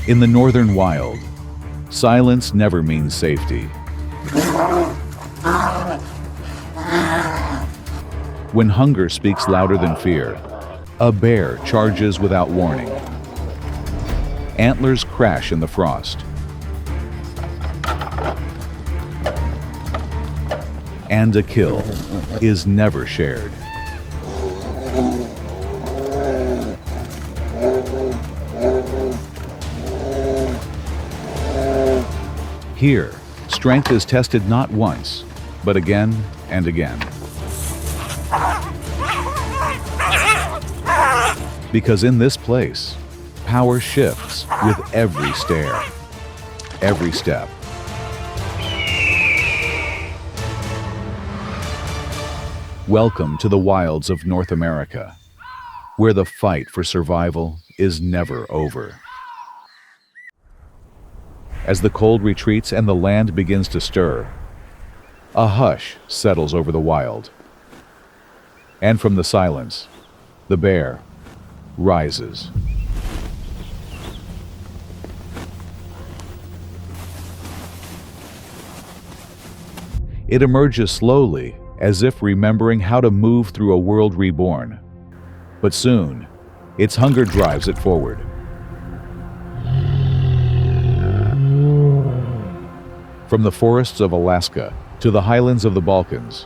In the northern wild, silence never means safety. When hunger speaks louder than fear, a bear charges without warning. Antlers crash in the frost. And a kill is never shared. Here, strength is tested not once, but again and again. Because in this place, power shifts with every stare, every step. Welcome to the wilds of North America, where the fight for survival is never over. As the cold retreats and the land begins to stir, a hush settles over the wild. And from the silence, the bear rises. It emerges slowly, as if remembering how to move through a world reborn. But soon, its hunger drives it forward. From the forests of Alaska to the highlands of the Balkans,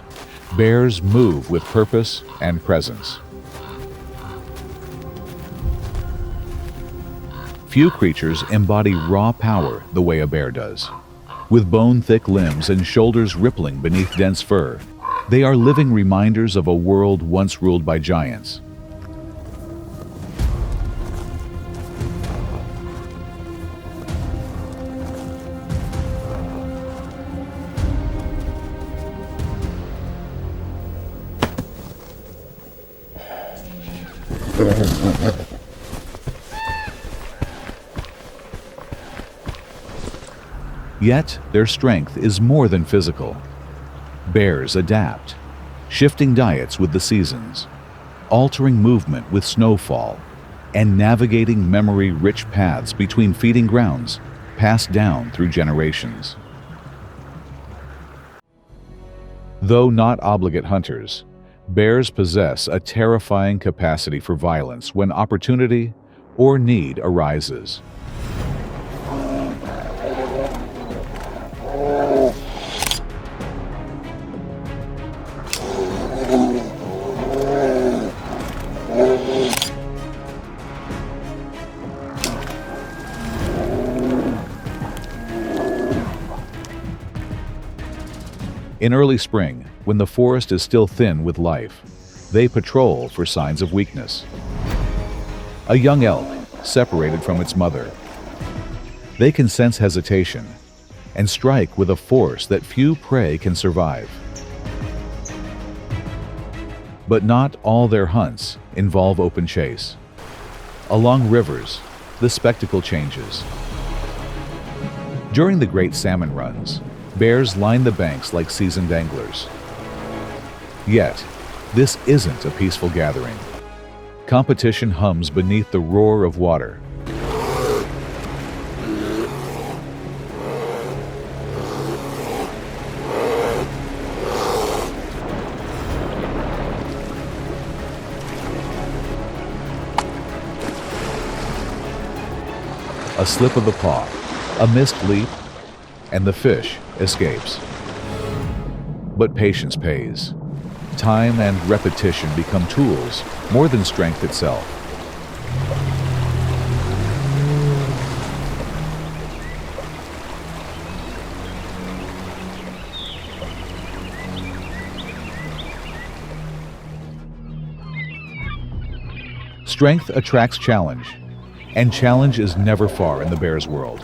bears move with purpose and presence. Few creatures embody raw power the way a bear does. With bone-thick limbs and shoulders rippling beneath dense fur, they are living reminders of a world once ruled by giants. Yet, their strength is more than physical. Bears adapt, shifting diets with the seasons, altering movement with snowfall, and navigating memory-rich paths between feeding grounds passed down through generations. Though not obligate hunters, bears possess a terrifying capacity for violence when opportunity or need arises. In early spring, when the forest is still thin with life, they patrol for signs of weakness. A young elk separated from its mother. They can sense hesitation and strike with a force that few prey can survive. But not all their hunts involve open chase. Along rivers, the spectacle changes. During the great salmon runs, bears line the banks like seasoned anglers. Yet, this isn't a peaceful gathering. Competition hums beneath the roar of water. A slip of the paw, a missed leap, and the fish escapes. But patience pays. Time and repetition become tools more than strength itself. Strength attracts challenge, and challenge is never far in the bear's world.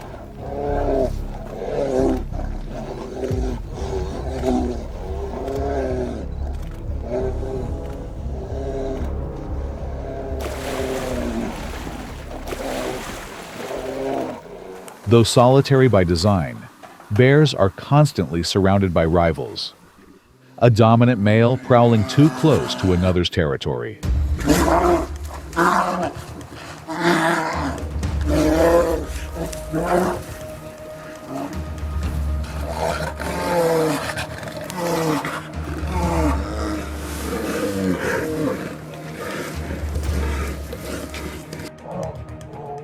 Though solitary by design, bears are constantly surrounded by rivals. A dominant male prowling too close to another's territory.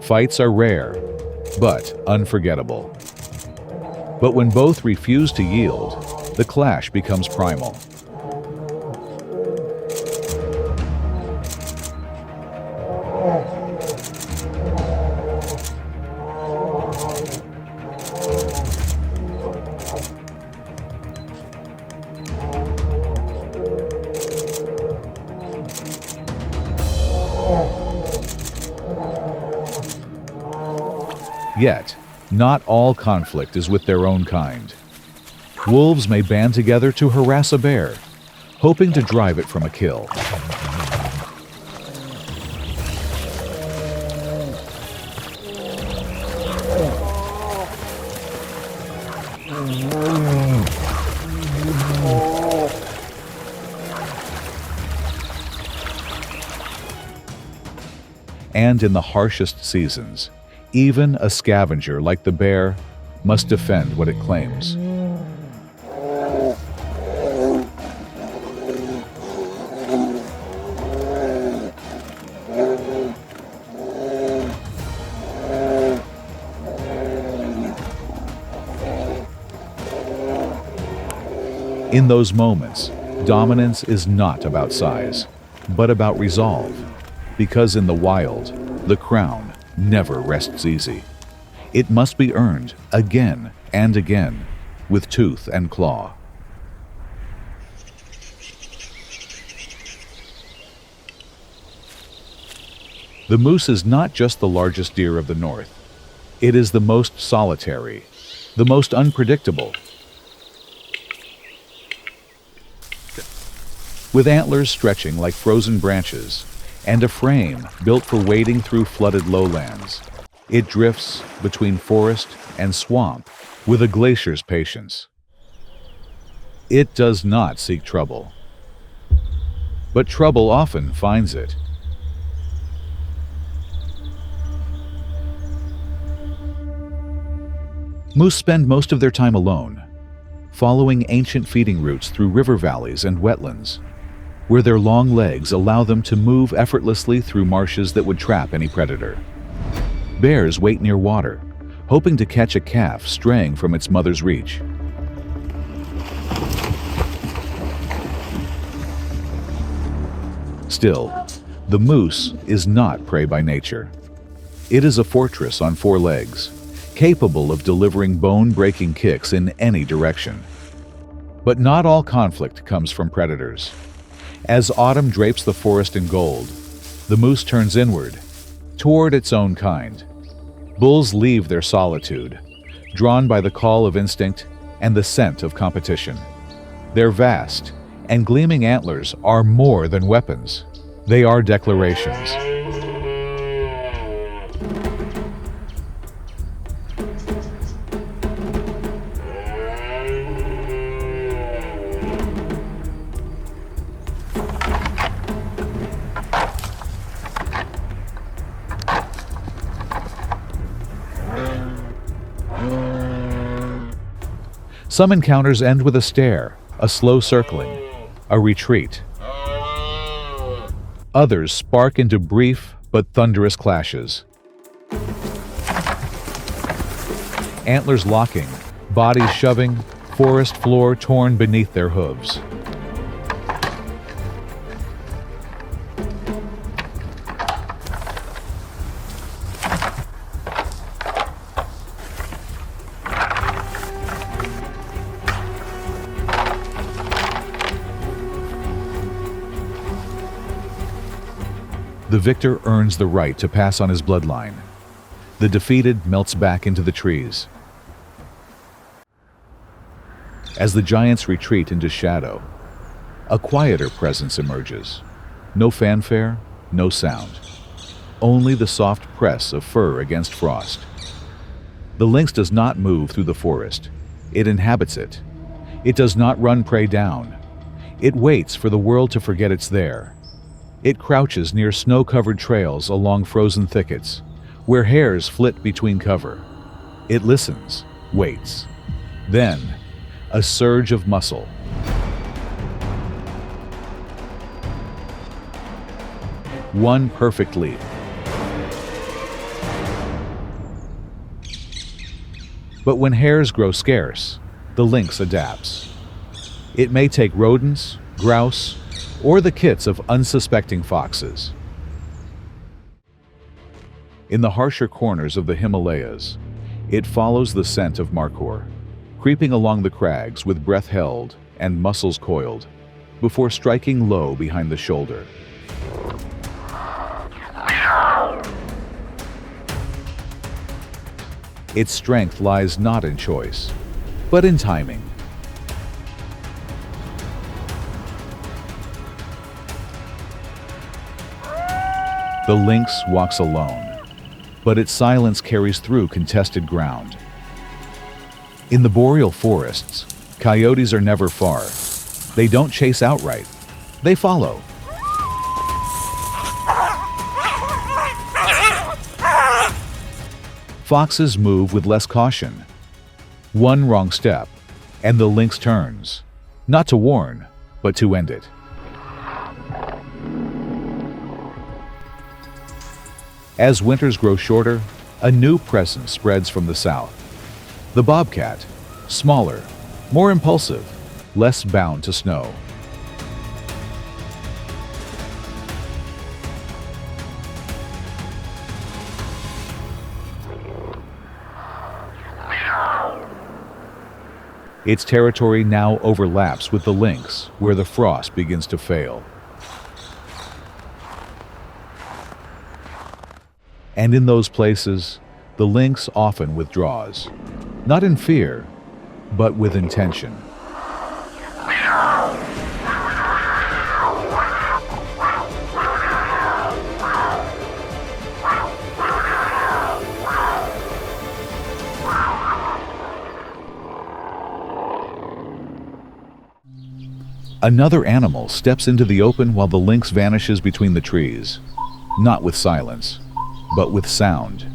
Fights are rare, but unforgettable. But when both refuse to yield, the clash becomes primal. Yet, not all conflict is with their own kind. Wolves may band together to harass a bear, hoping to drive it from a kill. And in the harshest seasons, even a scavenger like the bear must defend what it claims. In those moments, dominance is not about size, but about resolve, because in the wild, the crown never rests easy. It must be earned again and again with tooth and claw. The moose is not just the largest deer of the north. It is the most solitary, the most unpredictable. With antlers stretching like frozen branches, and a frame built for wading through flooded lowlands, it drifts between forest and swamp with a glacier's patience. It does not seek trouble, but trouble often finds it. Moose spend most of their time alone, following ancient feeding routes through river valleys and wetlands, where their long legs allow them to move effortlessly through marshes that would trap any predator. Bears wait near water, hoping to catch a calf straying from its mother's reach. Still, the moose is not prey by nature. It is a fortress on four legs, capable of delivering bone-breaking kicks in any direction. But not all conflict comes from predators. As autumn drapes the forest in gold, the moose turns inward, toward its own kind. Bulls leave their solitude, drawn by the call of instinct and the scent of competition. Their vast and gleaming antlers are more than weapons. They are declarations. Some encounters end with a stare, a slow circling, a retreat. Others spark into brief but thunderous clashes. Antlers locking, bodies shoving, forest floor torn beneath their hooves. The victor earns the right to pass on his bloodline. The defeated melts back into the trees. As the giants retreat into shadow, a quieter presence emerges. No fanfare, no sound. Only the soft press of fur against frost. The lynx does not move through the forest. It inhabits it. It does not run prey down. It waits for the world to forget it's there. It crouches near snow-covered trails along frozen thickets, where hares flit between cover. It listens, waits. Then, a surge of muscle. One perfect leap. But when hares grow scarce, the lynx adapts. It may take rodents, grouse, or the kits of unsuspecting foxes. In the harsher corners of the Himalayas, it follows the scent of markhor, creeping along the crags with breath held and muscles coiled, before striking low behind the shoulder. Its strength lies not in choice, but in timing. The lynx walks alone, but its silence carries through contested ground. In the boreal forests, coyotes are never far. They don't chase outright. They follow. Foxes move with less caution. One wrong step, and the lynx turns, not to warn, but to end it. As winters grow shorter, a new presence spreads from the south. The bobcat, smaller, more impulsive, less bound to snow. Its territory now overlaps with the lynx, where the frost begins to fail. And in those places, the lynx often withdraws, not in fear, but with intention. Another animal steps into the open while the lynx vanishes between the trees, not with silence, but with sound.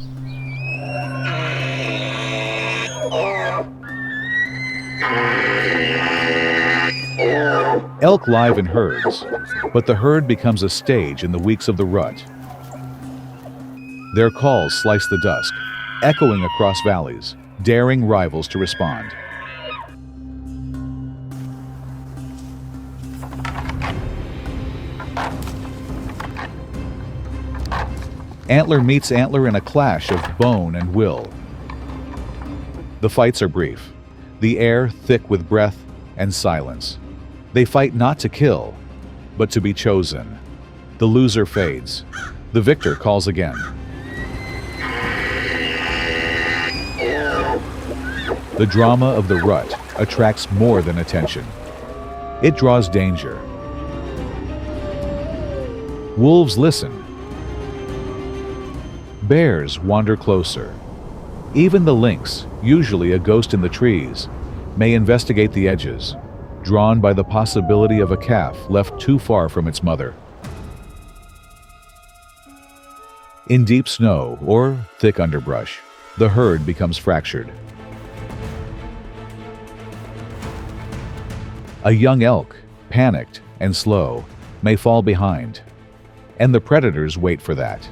Elk live in herds, but the herd becomes a stage in the weeks of the rut. Their calls slice the dusk, echoing across valleys, daring rivals to respond. Antler meets antler in a clash of bone and will. The fights are brief, the air thick with breath and silence. They fight not to kill, but to be chosen. The loser fades. The victor calls again. The drama of the rut attracts more than attention. It draws danger. Wolves listen. Bears wander closer. Even the lynx, usually a ghost in the trees, may investigate the edges, drawn by the possibility of a calf left too far from its mother. In deep snow or thick underbrush, the herd becomes fractured. A young elk, panicked and slow, may fall behind, and the predators wait for that.